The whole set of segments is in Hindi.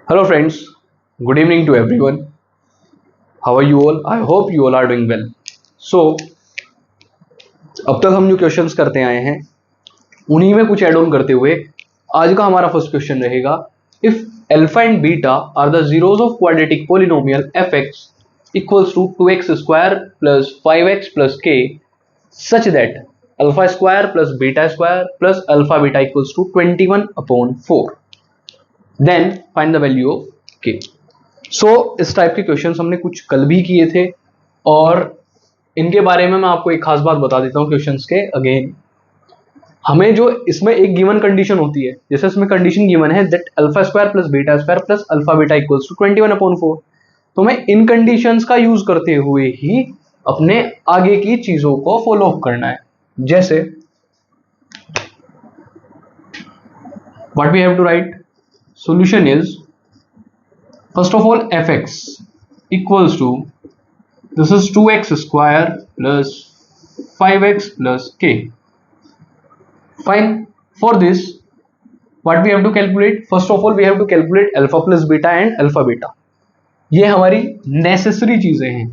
Hello friends, good evening to everyone. How are you all? I hope you all are doing well. So, अब तक हम जो क्वेश्चंस करते आए हैं उन्हीं में कुछ एड ऑन करते हुए आज का हमारा फर्स्ट क्वेश्चन रहेगा if alpha and beta are the zeros of quadratic polynomial F X equals to 2x square plus 5x plus k such that alpha square plus beta square plus alpha beta equals to 21 upon 4. Then find the value of k. इस टाइप के क्वेश्चंस हमने कुछ कल भी किए थे और इनके बारे में मैं आपको एक खास बात बता देता हूँ क्वेश्चंस के अगेन। हमें जो इसमें एक गिवन कंडीशन होती है, जैसे इसमें कंडीशन गिवन है that alpha square plus alpha beta equals to 21/4, तो हमें इन कंडीशंस का यूज करते हुए ही अपने आगे की चीजों को फॉलो अप करना है। जैसे what we have to write, solution is first of all fx equals to this is 2x square plus 5x plus k. Fine. For this what we have to calculate, first of all we have to calculate alpha plus beta and alpha beta. ये हमारी नेसेसरी चीजें हैं।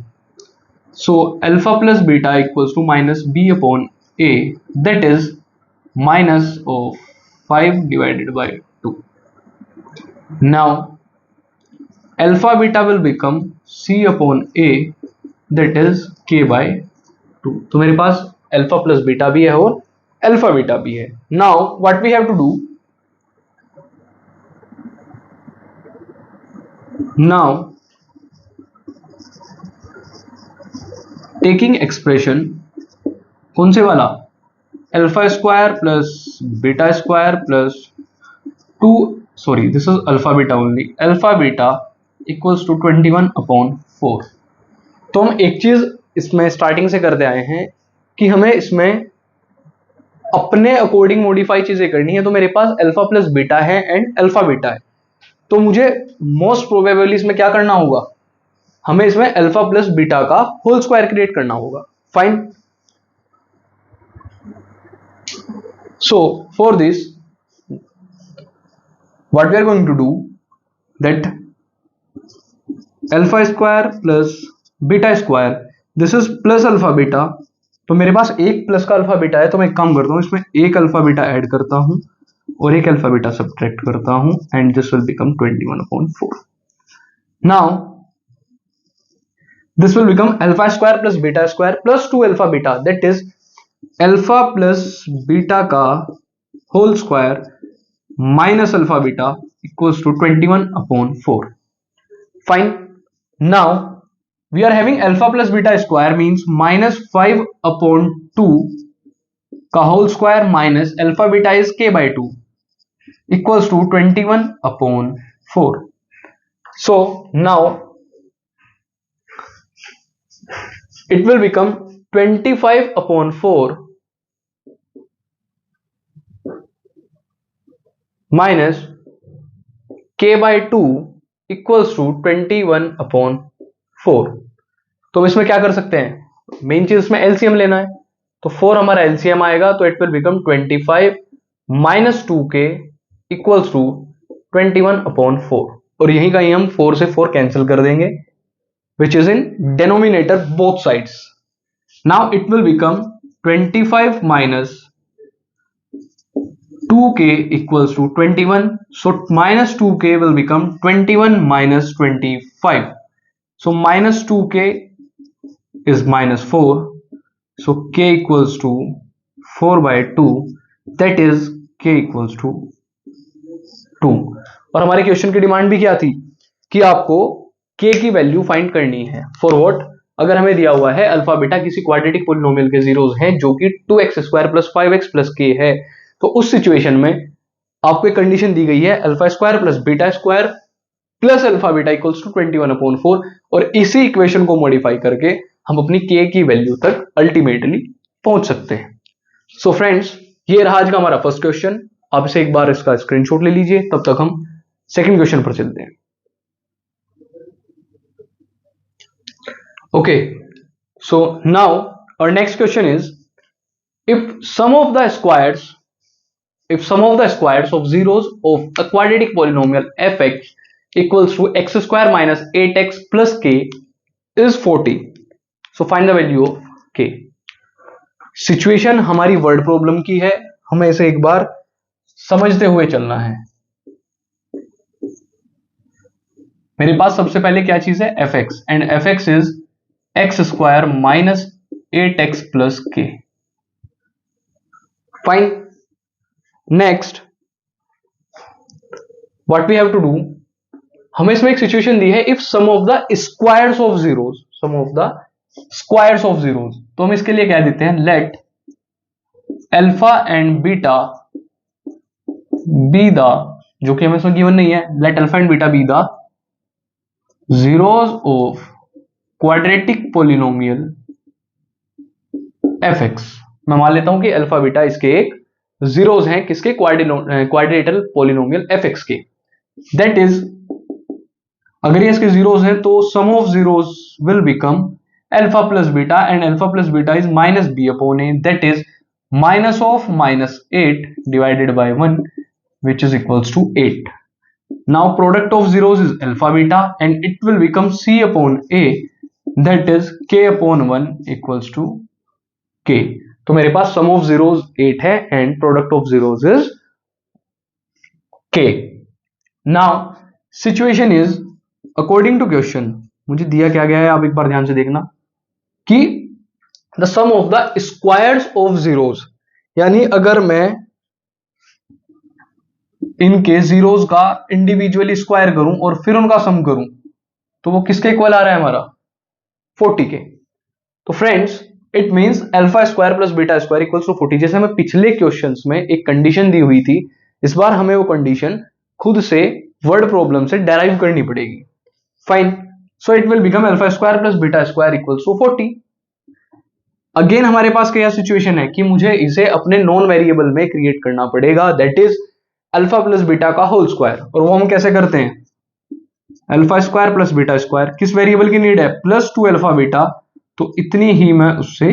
So alpha plus beta equals to minus b upon a, that is minus of 5 divided by 2. Now alpha beta will become c upon a, that is k by 2. तो मेरे पास अल्फा प्लस बीटा भी है और अल्फा बीटा भी है। Now what we have to do, now taking expression कौन से वाला, alpha square plus beta square plus 2, sorry this is alpha beta only, alpha beta equals to 21/4। तो हम एक चीज इसमें स्टार्टिंग से करते आए हैं कि हमें इसमें अपने अकॉर्डिंग मॉडिफाई चीजें करनी है। तो मेरे पास अल्फा प्लस बीटा है एंड अल्फा बीटा है, तो मुझे मोस्ट प्रोबेबली इसमें क्या करना होगा, हमें इसमें अल्फा प्लस बीटा का होल स्क्वायर क्रिएट करना होगा। Fine. So for this what we are going to do that alpha square plus beta square, this is plus alpha beta. तो मेरे पास एक प्लस का अल्फा बीटा है, तो मैं एक काम करता हूं, इसमें एक अल्फा बीटा ऐड करता हूं और एक अल्फा बीटा सब्ट्रैक्ट करता हूं and this will become 21/4। Now this will become alpha square plus beta square plus 2 alpha beta, that is alpha plus beta का whole square minus alpha beta equals to 21/4। Fine. Now we are having alpha plus beta square means minus 5/2 का whole square minus alpha beta is k by 2 equals to 21/4. So now it will become 25/4 minus k by 2 equals to 21/4। तो हम इसमें क्या कर सकते हैं, मेन चीज इसमें एलसीएम लेना है, तो 4 हमारा एलसीएम आएगा, तो it will become 25 minus 2k equals to 21/4। और यहीं का ही हम 4 से 4 कैंसिल कर देंगे which is in denominator both sides. Now it will become 25 minus 2k equals to 21. So minus 2k will become 21 minus 25. So minus 2k is minus 4. So k equals to 4 by 2. That is k equals to 2. और हमारे क्वेश्चन की डिमांड भी क्या थी कि आपको k की वैल्यू फाइंड करनी है। फॉर व्हाट, अगर हमें दिया हुआ है अल्फा बीटा किसी क्वाड्रेटिक पोलिनोमियल के जीरोस हैं जो कि 2x square plus 5x plus k है, तो उस सिचुएशन में आपको एक कंडीशन दी गई है alpha square plus beta square plus alpha beta equals to 21/4, और इसी इक्वेशन को मॉडिफाई करके हम अपनी k की वैल्यू तक अल्टीमेटली पहुंच सकते हैं। सो फ्रेंड्स, ये रहा आज का हमारा फर्स्ट क्वेश्चन। आप इसे एक बार इसका स्क्रीनशॉट ले लीजिए, तब तक हम सेकंड क्वेश्चन पर चलते हैं। Okay, so now our next question is if sum of the squares of zeros of a quadratic polynomial fx equals to x square minus 8x plus k is 40. So find the value of k. Situation हमारी वर्ड प्रॉब्लम की है, हमें इसे एक बार समझते हुए चलना है. मेरे पास सबसे पहले क्या चीज है, fx, and fx is x square minus 8x प्लस k. Fine. Next what we have to do, हमें इसमें एक सिचुएशन दी है, if sum of the squares of zeros, sum of the squares of zeros, तो हम इसके लिए क्या देते हैं, let alpha and beta be the, जो कि हमें इसमें गिवन नहीं है, let alpha and beta be the zeros of quadratic polynomial fx. मैं मान लेता हूं कि अल्फा बीटा इसके एक जीरोस हैं, किसके, क्वाड्रेटल पोलिनोमियल fx के. दैट इज, अगर ये इसके जीरोस हैं तो sum of zeros will become alpha plus beta, and alpha plus beta is minus B upon A, that is minus of minus 8 divided by 1 which is equals to 8. Now product of zeros is alpha beta and it will become c upon a, that is k upon 1 equals to k. तो मेरे पास sum of zeros 8 है and product of zeros is k. Now situation is according to question, मुझे दिया क्या गया है, आप एक बार ध्यान से देखना कि the sum of the squares of zeros, यानी अगर मैं इनके जीरोस का इंडिविजुअली स्क्वायर करूं और फिर उनका सम करूं तो वो किसके इक्वल आ रहा है, हमारा 40 के. तो friends it means alpha square plus beta square equals to 40. जैसे हमें पिछले क्वेश्चंस में एक कंडीशन दी हुई थी, इस बार हमें वो कंडीशन खुद से वर्ड प्रॉब्लम से डेराइव करनी पड़ेगी. Fine. So it will become alpha square plus beta square equals to 40. Again हमारे पास क्या सिचुएशन है कि मुझे इसे अपने नॉन वेरिएबल में क्रिएट करना पड़ेगा, that is alpha plus beta का होल स्क्वायर. और वो हम कैसे करते हैं, alpha square plus beta square, किस वेरिएबल की नीड है, प्लस 2 अल्फा बीटा, तो इतनी ही मैं उससे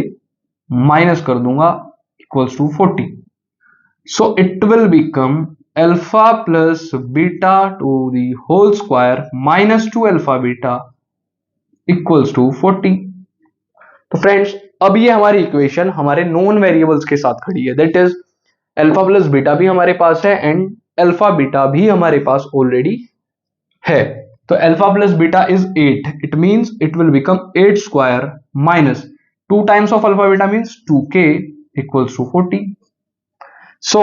माइनस कर दूंगा equals to 40. So it will become alpha plus beta to the whole square minus 2 alpha beta equals to 40. तो फ्रेंड्स अब ये हमारी इक्वेशन हमारे नॉन वेरिएबल्स के साथ खड़ी है, that is alpha plus beta भी हमारे पास है एंड अल्फा बीटा भी हमारे पास ऑलरेडी है. तो alpha plus beta is 8, it means it will become 8 square minus 2 times of alpha beta means 2k equals to 40. So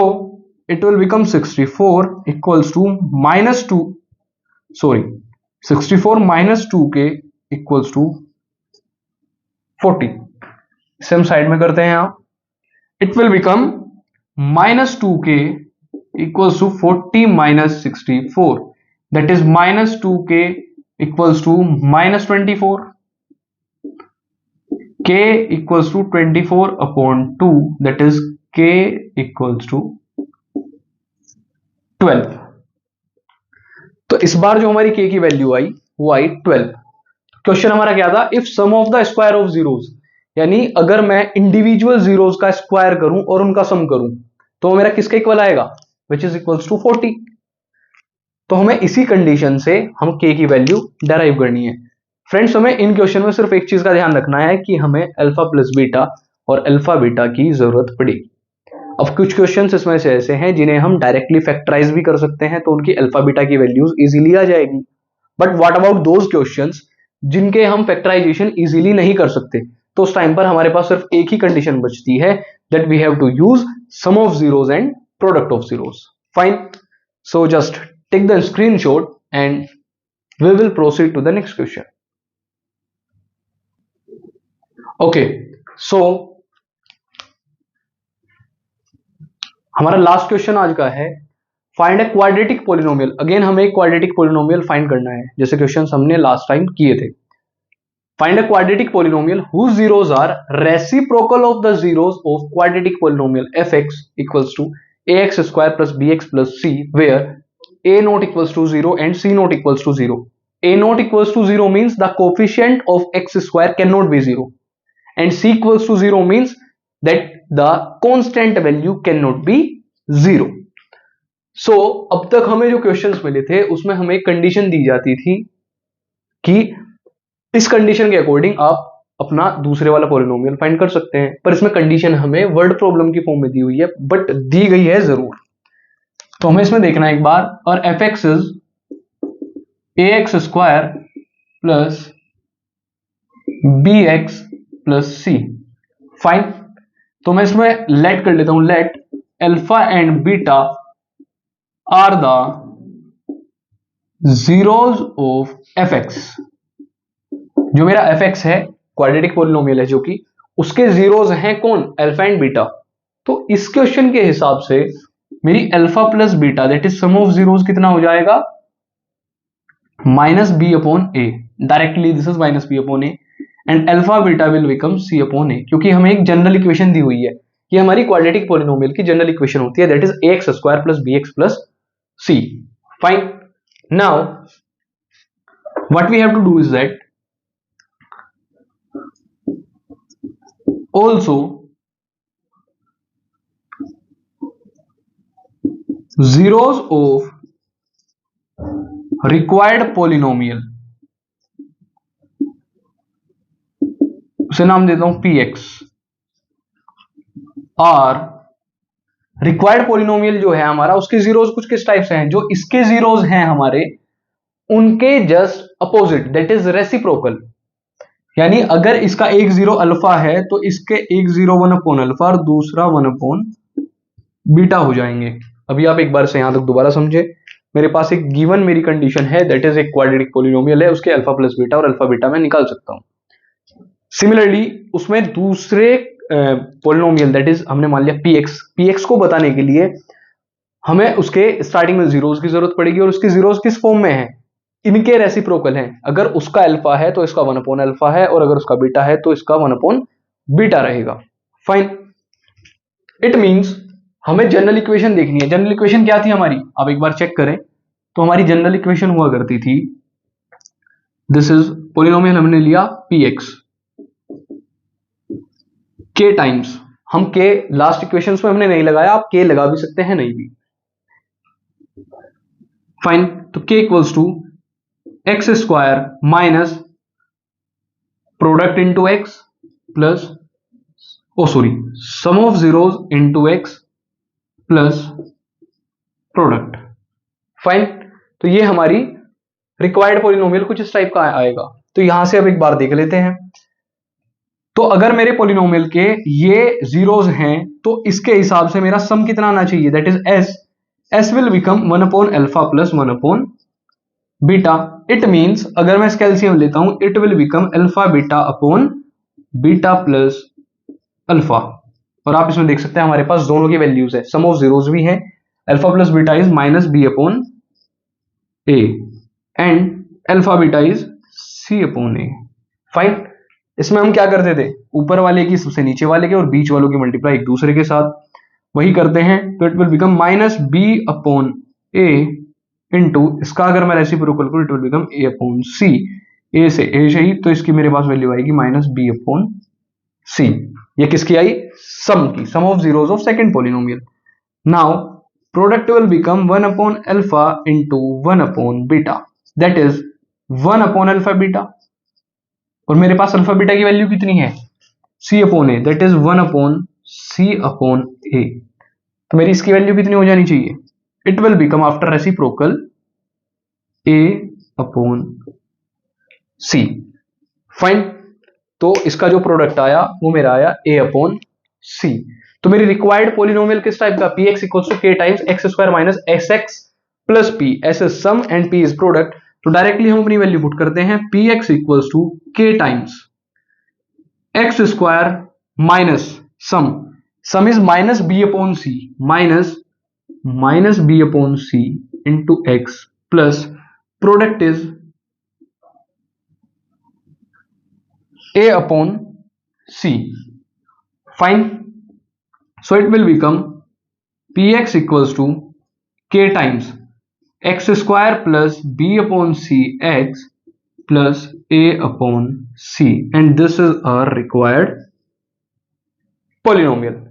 it will become 64 equals to minus 2, sorry 64 minus 2k equals to 40. Same side में करते हैं आप. It will become minus 2k equals to 40 minus 64, that is minus 2k equals to minus 24, k equals to 24 upon 2, that is k equals to 12. तो इस बार जो हमारी k की वैल्यू आई वो आई 12. क्वेश्चन हमारा क्या था, if sum of the square of zeros, यानी अगर मैं इंडिविजुअल जीरोस का स्क्वायर करूं और उनका सम करूं तो मेरा किसके इक्वल आएगा, विच इज इक्वल्स टू 40. तो हमें इसी कंडीशन से हम k की वैल्यू डेराइव करनी है. फ्रेंड्स हमें इन क्वेश्चन में सिर्फ एक चीज का ध्यान रखना है कि हमें अल्फा प्लस बीटा और अल्फा बीटा की जरूरत पड़ेगी. अब कुछ क्वेश्चंस इसमें से ऐसे हैं जिन्हें हम डायरेक्टली फैक्टराइज भी कर सकते हैं, तो उनकी अल्फा बीटा की वैल्यूज इजीली आ जाएगी. But what about those questions जिनके हम फैक्टराइजेशन इजीली नहीं कर सकते, तो उस टाइम पर हमारे पास सिर्फ एक ही कंडीशन बचती है, that we have to use sum of zeros and product of zeros. Fine. So just take the screenshot and we will proceed to the next question. Okay, so हमारा लास्ट क्वेश्चन आज का है, find a quadratic polynomial. Again हमें एक क्वाड्रेटिक पॉलिनोमियल फाइंड करना है, जैसे क्वेश्चन हमने लास्ट टाइम किए थे. Find a quadratic polynomial whose zeros are reciprocal of the zeros of quadratic polynomial fx equals to ax square plus bx plus c, where a naught equals to 0 and c naught equals to 0. A naught equals to 0 means the coefficient of x square cannot be 0, and c equals to 0 means that the constant value cannot be 0. सो अब तक हमें जो क्वेश्चंस मिले थे उसमें हमें एक कंडीशन दी जाती थी कि इस कंडीशन के अकॉर्डिंग आप अपना दूसरे वाला पॉलिनोमियल फाइंड कर सकते हैं, पर इसमें कंडीशन हमें वर्ड प्रॉब्लम की फॉर्म में दी हुई है, बट दी गई है जरूर। तो हमें इसमें देखना है एक बार, और f x is a x square plus b x plus c. Fine. तो मैं इसमें लेट कर लेता हूं, let alpha and beta are the zeros of f x. जो मेरा एफ एक्स है क्वाड्रेटिक पॉलिनोमियल है, जो कि उसके जीरोज हैं कौन, अल्फा एंड बीटा। तो इस क्वेश्चन के हिसाब से मेरी alpha plus beta that is sum of zeros कितना हो जाएगा, minus B upon A. Directly this is minus B upon A and alpha beta will become C upon A, क्योंकि हमें एक जनरल इक्वेशन दी हुई है। ये हमारी क्वाड्रेटिक पॉलिनोमियल की जनरल इक्वेशन होती है, that is a x square plus b x plus c. Fine. Now what we have to do is that also zeros of required polynomial, उसे नाम देता हूं px, और रिक्वायर्ड पॉलिनोमियल जो है हमारा उसके जीरोस कुछ किस टाइप से हैं, जो इसके जीरोस हैं हमारे उनके just opposite that is reciprocal. यानी अगर इसका एक जीरो अल्फा है तो इसके एक जीरो वन अपॉन अल्फा और दूसरा वन अपॉन बीटा हो जाएंगे। अभी आप एक बार से यहां तक दोबारा समझे, मेरे पास एक गिवन मेरी कंडीशन है दैट इज एक क्वाड्रेटिक पॉलिनोमियल है, उसके अल्फा प्लस बीटा और अल्फा बीटा मैं निकाल सकता हूं। सिमिलरली उसमें दूसरे पॉलिनोमियल दैट इज हमने मान लिया पीएक्स को बताने के लिए हमें उसके स्टार्टिंग में जीरोस की जरूरत पड़ेगी, और उसके जीरोस किस फॉर्म में है, इनके रेसिप्रोकल हैं। अगर उसका अल्फा है तो इसका वन अपॉन अल्फा है, और अगर उसका बीटा है तो इसका वन अपॉन बीटा रहेगा। फाइन। इट मींस हमें जनरल इक्वेशन देखनी है। जनरल इक्वेशन क्या थी हमारी, आप एक बार चेक करें तो हमारी जनरल इक्वेशन हुआ करती थी, दिस इज पॉलिनोमियल हमने लिया px, k टाइम्स, हम k लास्ट इक्वेशंस में हमने नहीं लगाया, आप k लगा भी सकते हैं नहीं भी। फाइन। तो k equals to x square minus product into x plus sum of zeros into x plus product. Fine. तो ये हमारी रिक्वायर्ड पॉलिनोमियल कुछ इस टाइप का आएगा। तो यहां से अब एक बार देख लेते हैं। तो अगर मेरे पॉलिनोमियल के ये जीरोस हैं तो इसके हिसाब से मेरा सम कितना आना चाहिए, that is S will become one upon alpha plus one upon beta. It means अगर मैं इसका एलसीएम लेता हूं it will become alpha beta upon beta plus alpha. और आप इसमें देख सकते हैं हमारे पास दोनों की वैल्यूज है, सम ऑफ जीरोस भी है, alpha plus beta is minus B upon A and alpha beta is c upon a. Fine. इसमें हम क्या करते थे, ऊपर वाले की सबसे नीचे वाले के और बीच वालों की मल्टीप्लाई एक दूसरे के साथ वही करते हैं, तो it will become minus B upon A into इसका अगर मैं रेसिप्रोकल करूं it will become A upon C. A से ए सही, तो इसकी मेरे पास वैल्यू आएगी माइनस बी अपॉन सी। ये किसकी आई, सम की, sum of zeros of second polynomial. Now product will become one upon alpha into one upon beta, that is one upon alpha beta, और मेरे पास अल्फा बीटा की वैल्यू कितनी है, C upon A, that is one upon C upon A. तो मेरी इसकी वैल्यू कितनी हो जानी चाहिए, it will become after reciprocal A upon C. Fine. तो इसका जो प्रोडक्ट आया वो मेरा आया ए अपॉन सी। तो मेरी रिक्वायर्ड पॉलिनोमियल किस टाइप का, p x equals to k times x square minus x x plus p, s is sum and p is product. तो डायरेक्टली हम अपनी वैल्यू पुट करते हैं, p x equals to k times x square minus sum is minus B upon c, minus B upon c into x plus product is a upon c. Fine. So it will become px equals to k times x square plus b upon c x plus a upon c, and this is our required polynomial.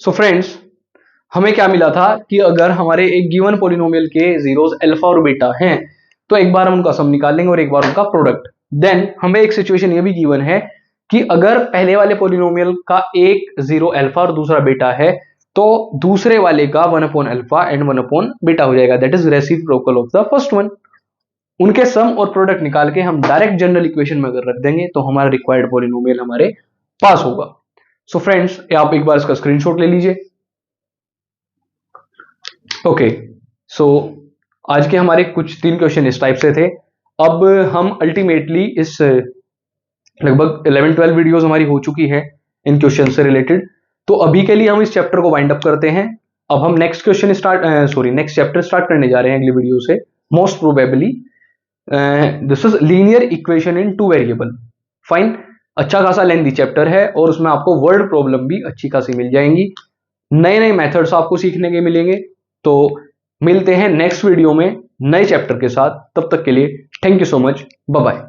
So friends, हमें क्या मिला था कि अगर हमारे एक गिवन पॉलिनोमियल के जीरोस अल्फा और बीटा हैं तो एक बार हम उनका सम निकाल लेंगे और एक बार उनका प्रोडक्ट। देन हमें एक सिचुएशन ये भी गिवन है कि अगर पहले वाले पॉलिनोमियल का एक जीरो अल्फा और दूसरा बीटा है तो दूसरे वाले का 1 upon alpha and 1 upon beta हो जाएगा, that is reciprocal of the first one. उनके सम और प्रोडक्ट निकाल के हम डायरेक्ट जनरल इक्वेशन में अगर रख देंगे तो हमारा रिक्वायर्ड पॉलिनोमियल हमारे पास होगा। सो फ्रेंड्स आप एक बार इसका स्क्रीनशॉट ले लीजिए। ओके, सो आज के हमारे कुछ 3 क्वेश्चन इस टाइप से थे। अब हम अल्टीमेटली इस लगभग 11-12 वीडियोस हमारी हो चुकी है इन क्वेश्चन से रिलेटेड, तो अभी के लिए हम इस चैप्टर को वाइंड अप करते हैं। अब हम नेक्स्ट चैप्टर स्टार्ट करने जा रहे हैं अगली वीडियो से, most probably this is linear equation in 2 variable. Fine, अच्छा खासा लेंथी चैप्टर है और उसमें आपको वर्ड प्रॉब्लम भी अच्छी खासी मिल जाएंगी, नए नए मेथड्स आपको सीखने के मिलेंगे। तो मिलते हैं नेक्स्ट वीडियो में नए चैप्टर के साथ, तब तक के लिए thank you so much, bye bye.